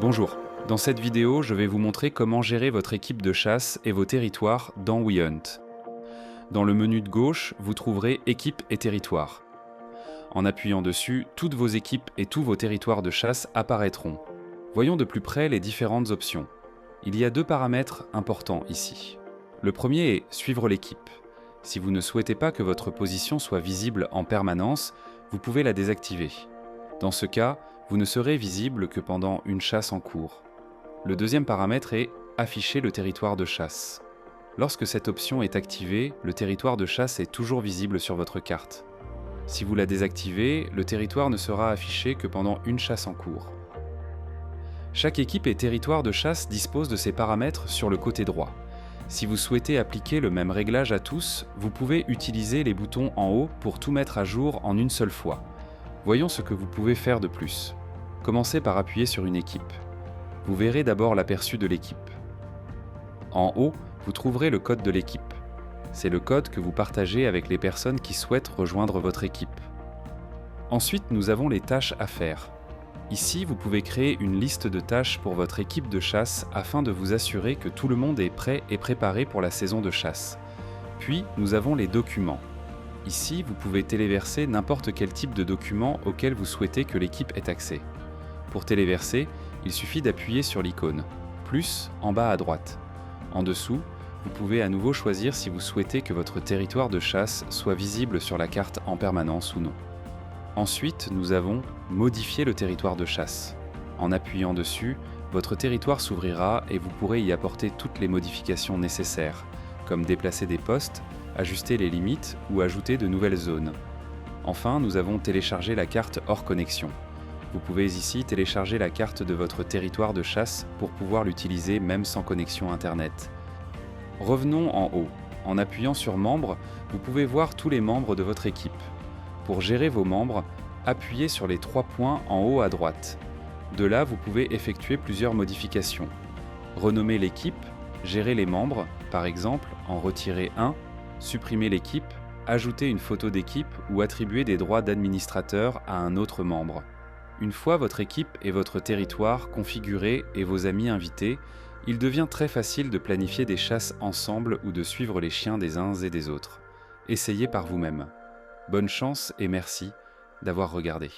Bonjour, dans cette vidéo, je vais vous montrer comment gérer votre équipe de chasse et vos territoires dans WeHunt. Dans le menu de gauche, vous trouverez Équipe et territoire. En appuyant dessus, toutes vos équipes et tous vos territoires de chasse apparaîtront. Voyons de plus près les différentes options. Il y a deux paramètres importants ici. Le premier est Suivre l'équipe. Si vous ne souhaitez pas que votre position soit visible en permanence, vous pouvez la désactiver. Dans ce cas, vous ne serez visible que pendant une chasse en cours. Le deuxième paramètre est Afficher le territoire de chasse. Lorsque cette option est activée, le territoire de chasse est toujours visible sur votre carte. Si vous la désactivez, le territoire ne sera affiché que pendant une chasse en cours. Chaque équipe et territoire de chasse dispose de ses paramètres sur le côté droit. Si vous souhaitez appliquer le même réglage à tous, vous pouvez utiliser les boutons en haut pour tout mettre à jour en une seule fois. Voyons ce que vous pouvez faire de plus. Commencez par appuyer sur une équipe. Vous verrez d'abord l'aperçu de l'équipe. En haut, vous trouverez le code de l'équipe. C'est le code que vous partagez avec les personnes qui souhaitent rejoindre votre équipe. Ensuite, nous avons les tâches à faire. Ici, vous pouvez créer une liste de tâches pour votre équipe de chasse afin de vous assurer que tout le monde est prêt et préparé pour la saison de chasse. Puis, nous avons les documents. Ici, vous pouvez téléverser n'importe quel type de document auquel vous souhaitez que l'équipe ait accès. Pour téléverser, il suffit d'appuyer sur l'icône « Plus » en bas à droite. En dessous, vous pouvez à nouveau choisir si vous souhaitez que votre territoire de chasse soit visible sur la carte en permanence ou non. Ensuite, nous avons « Modifier le territoire de chasse ». En appuyant dessus, votre territoire s'ouvrira et vous pourrez y apporter toutes les modifications nécessaires, comme déplacer des postes, ajuster les limites ou ajouter de nouvelles zones. Enfin, nous avons téléchargé la carte hors connexion. Vous pouvez ici télécharger la carte de votre territoire de chasse pour pouvoir l'utiliser même sans connexion Internet. Revenons en haut. En appuyant sur Membres, vous pouvez voir tous les membres de votre équipe. Pour gérer vos membres, appuyez sur les 3 points en haut à droite. De là, vous pouvez effectuer plusieurs modifications. Renommer l'équipe, gérer les membres, par exemple en retirer un, supprimer l'équipe, ajouter une photo d'équipe ou attribuer des droits d'administrateur à un autre membre. Une fois votre équipe et votre territoire configurés et vos amis invités, il devient très facile de planifier des chasses ensemble ou de suivre les chiens des uns et des autres. Essayez par vous-même. Bonne chance et merci d'avoir regardé.